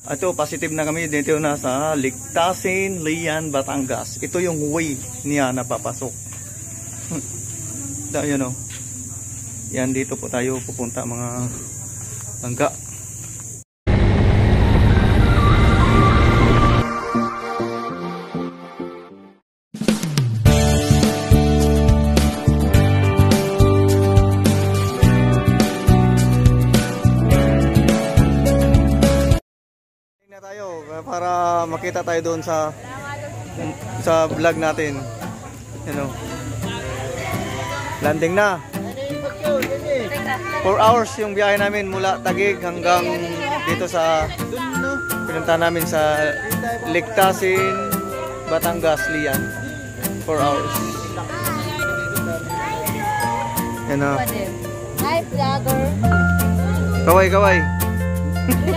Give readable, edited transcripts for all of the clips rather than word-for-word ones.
Ito, positive na kami dito na sa Ligtasin, Lian, Batangas. Ito yung way niya na papasok. Yan o. Yan, dito po tayo pupunta mga langga. Tayo para makita tayo doon sa vlog natin. You know. Landing na. 4 hours yung biyahe namin mula Taguig hanggang dito sa pinunta namin sa Ligtasin, Batangas, Lian. 4 hours. Yan na. Hi vlogger. Kaway, kaway.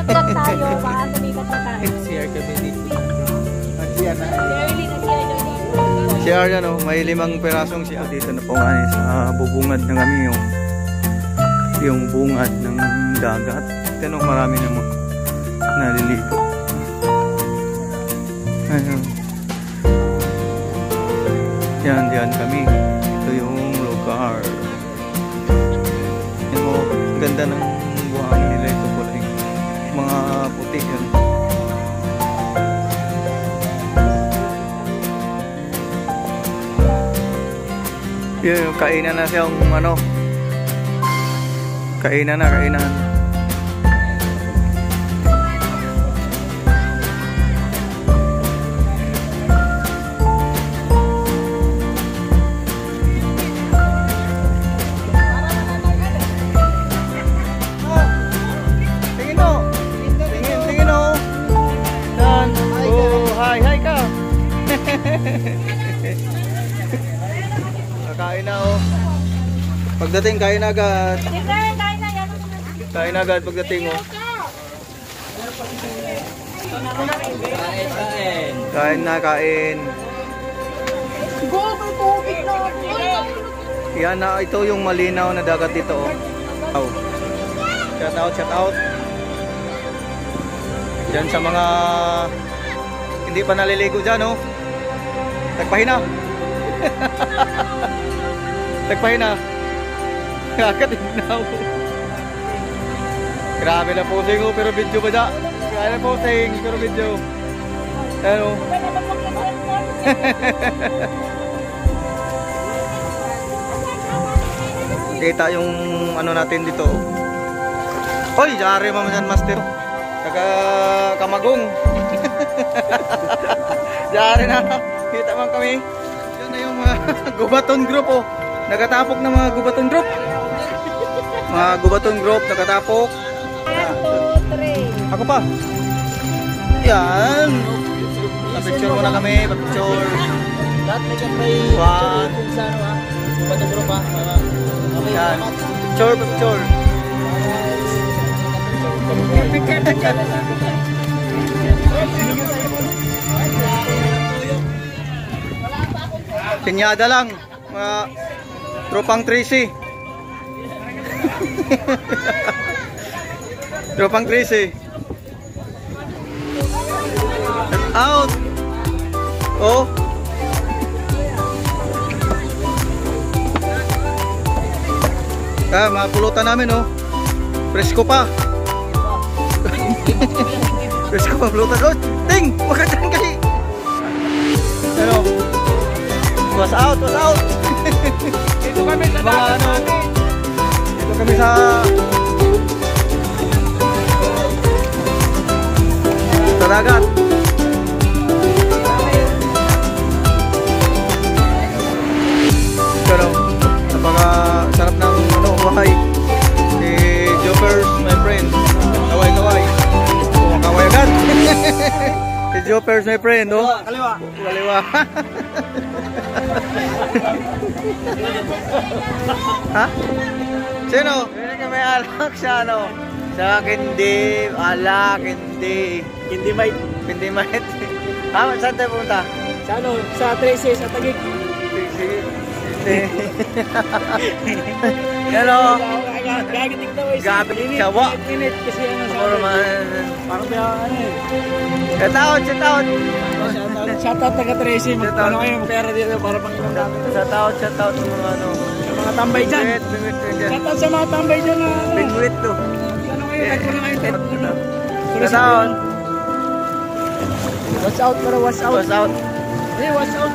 Vlog tayo, baka tumikat na tayo. CR kami dito. CR yan o, may 5 perasong CR. Dito na po nga sa bubungad na kami yung bungad ng dagat. Ito marami namang naliligo. Ayun. Yan kami. Ito yung lugar. Yan o, ganda ng buhangin nila. Ito po lang mga puti yan. Yung kainan na siyang ano, kainan. Kain na o. Pagdating kain agad. Kain agad pagdating o. Kain na, kain. Yan na, ito yung malinaw na dagat dito o. Shout out. Diyan sa mga hindi pa naliligo dyan o. Tagpahina. Tagpahina. Kakatignaw. Grabe na posing o, pero video ba da? Grabe na posing, pero video. Ano? Kita yung ano natin dito. Hoy, jari mamasan master. Taga Kamagong. Jari na. Kita man kami. Yan na yung mga Gubaton group oh. Nagatapok na mga Gubaton group. Mga Gubaton group nagatapok. 1, 2, 3. Ako pa. Yan. Pa-picture muna kami, pa-picture. Lahat may Gubaton group ha. Yan. Picture. Pinyada lang, mga tropang Tracy. Tropang Tracy. Out. Oh. Mga pulutan namin oh. Presko pa. Presko pa pulutan. Oh, ting, makatan kay. Ano? Was out. Dito kami sa dagat namin. Dito kami sa dagat. Pero napaka sarap ng ano, buhay. Si Jopers, my friend. Kaway. Oh, kaway agad. Si Jopers, my friend, no? Kaliwa. Ha? Sino? May alak siya, ano? Sa Kindi, alak, Kindi. Kindi Mite. Saan tayo pumunta? Sa ano? Sa Tracy, sa Taguig. Hello. Gagitik daw eh. Gagitik sawa. Init kasi ano sa Parang parang kaya ano eh. Shoutout. Shoutout taga Tracy. Ano kayo pera dito para pang ilang namin. Shoutout sa mga ano. Sa mga tambay dyan. Bingwit. Shoutout sa mga tambay dyan na. Bingwit to. Ano kayo? Nagpuna kayo. Shoutout. Watch out para watch out. Watch out. Eh, watch out.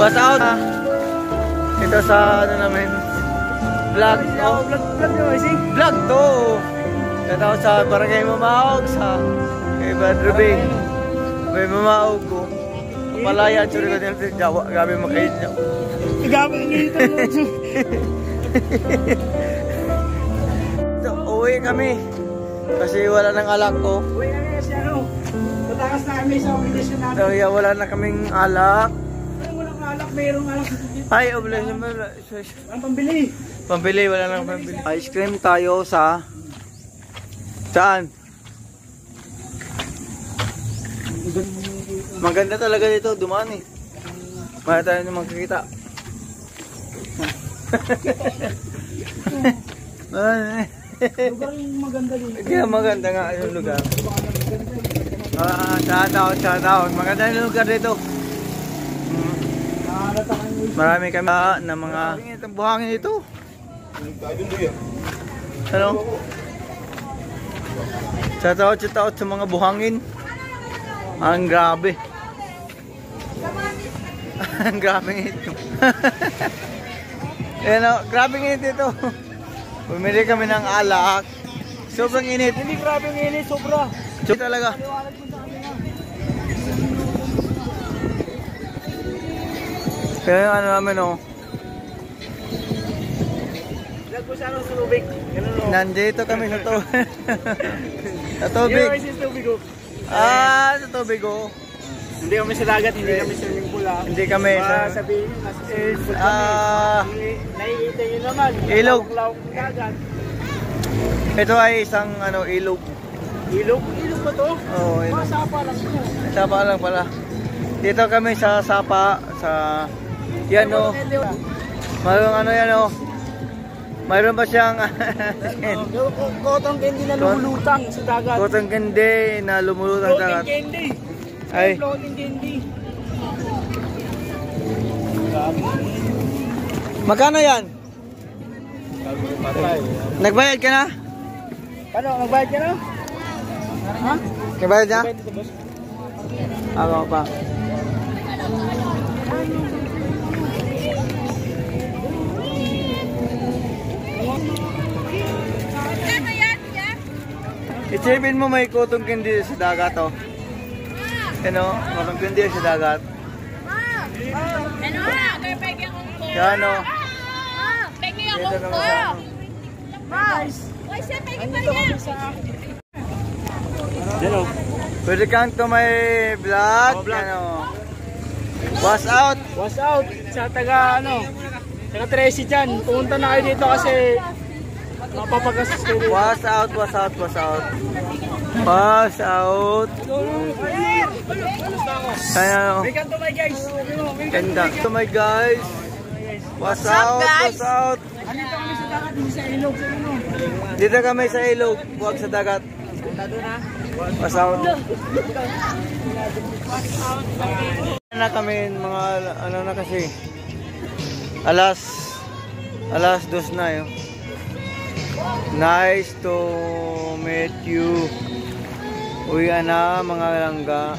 Watch out. Ito sa ano namin. Vlog. Vlog to. Shoutout sa Barangay Mamaog sa kay Badro Bing. May Mamaog ko. Palaya at suri ko din sa Jawa. Gabi makain niya. Gabi dito. So, uwi kami. Kasi wala nang alak ko. Uwi kami kasi ano. Matakas na kami sa obligasyon natin. So, yeah, wala na kaming alak. Walang alak. Mayroong alak. Ay, obligation mo. Ang pambili. Pambili, wala nang pambili. Ice cream tayo sa... Saan? Maganda talaga dito, dumaan eh. Maya tayo na magkikita. Lugar yung maganda dito. Kaya maganda nga yung lugar. Shoutout. Maganda yung lugar dito. Marami kami na mga buhangin dito. Ano? Shoutout sa mga buhangin. Ang grabe. Ang grabe ito. Ayan o, grabe init ito. Bumili kami ng alak. Sobrang init. Hindi grabe yung init, sobra. Sobra talaga. Kaya yung ano namin o. Ilag po siya sa tubig. Nandito kami sa to. Sa tubig. Sa tubig o. Hindi kami sa dagat, hindi kami sa swimming pool ha. Hindi kami sa... Sabihin, nasa swimming pool kami. Nakikita nyo naman. Ilog. Lawak ng dagat. Ito ay isang ano, ilog. Ilog? Ilog ba to? Oo, ilog. Sapa lang ito. Sapa lang pala. Dito kami sa Sapa, sa... Yan o. Mayroong ano yan o. Mayroon ba siyang... Cotton candy na lumulutang sa dagat. Cotton candy na lumulutang sa dagat. Floating candy. Ay. Floating candy. Magkano yan? Nagbayad ka na? Paano? Magbayad ka na? Ha? Nagbayad na? Magbayad dito, boss? Ako pa. Isipin mo may cotton candy sa dagat o. Ano? Cotton candy sa dagat. Yan o. Dito naman sa ano. Hello. Welcome to my vlog. Ano? Wash out. Wash out sa taga ano? Taga Tracy dyan. Pumunta na kayo dito kasi mapapagastos kayo dito. Wash out. Wash out. Kaya ano? Welcome to my guys. Ganda. To my guys. Wash out. Andito kami sa dagat, hindi sa ilog. Dito kami sa ilog, huwag sa dagat. Wash out. Na kami mga ano na kasi. Alas 2 na yun. Nice to meet you. Uwi na mga langga.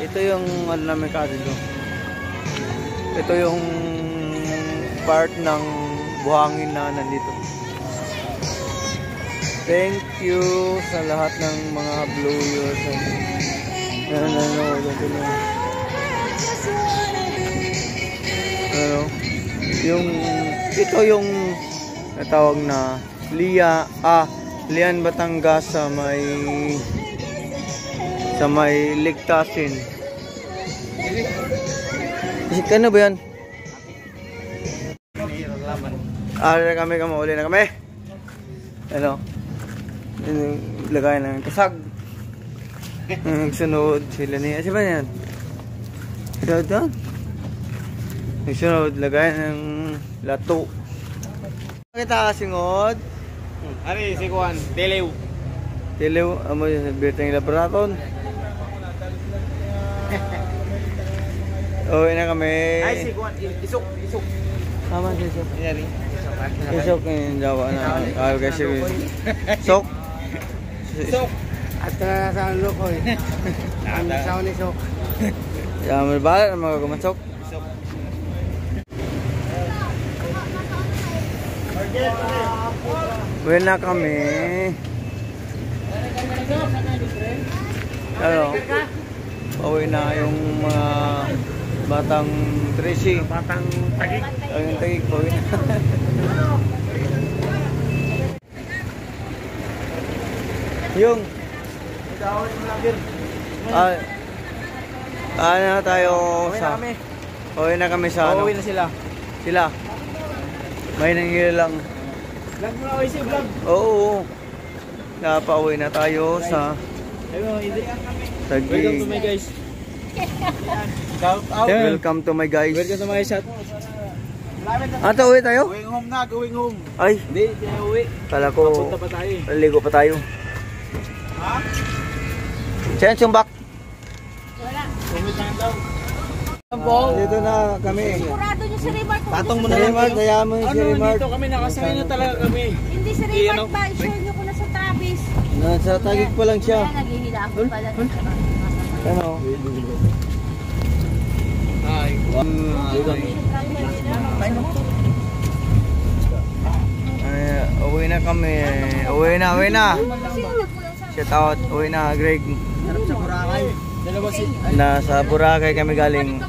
Ito yung ano namin kasi doon. Ito yung part ng buhangin na nandito. Thank you sa lahat ng mga viewers na nanonood. Ito yung natawag na Lian Batangas sa may Ligtasin. Ano ba yan? Uli na kami. Ano? Lagay ng kasag. Nagsunod sila niya. Siya ba yan? Ito. Nagsunod, lagay ng lato. Kita singod. Ari, si Juan, Delew. Tilew, amo yung birthing laboraton. Uwi na kami. Ay, si Juan, isok. Tama si Isok. Ari. Isok yung jawa na. Ayaw kasi. Sok. Isok. At sa loko eh. Ang sawa ni Sok. Yan, may balat ang mga gumasok. Isok. Uwi na kami. Ano? Uwi na yung mga batang Tracy. Batang tagig. Yung tagig po. Yung ano na tayo sa uwi na kami sa ano? Uuwi na sila. Sila. May nangyari lang. Vlog mo na kayo si vlog. Oo. Napauwi na tayo sa Ayun, hindi. Taguig. Welcome to my guys. Shout out. Welcome to my guys. Welcome to my shot. Ato, uwi tayo? Going home na, going home. Ay, Hindi, hindi na uwi. kala ko Punta pa tayo eh. ligo pa tayo. Ha? Saan sumbak? Tumit lang daw. Dito na kami. Sigurado nyo si Rimar kung Patong mo gusto na Si lang. Remart, daya mo yung si Ano, Remart. dito kami, nakasakay na talaga kami. Hindi si Ano? Rimar ba? I-share nyo ko na sa Travis. Nasa tagig pa lang siya. Kaya naghihila ako pala. Ano? Ay, Uwi na kami. Uwi na. Shout out. Uwi na, Greg. sa Boracay. Dalawa si... Nasa Boracay kami galing.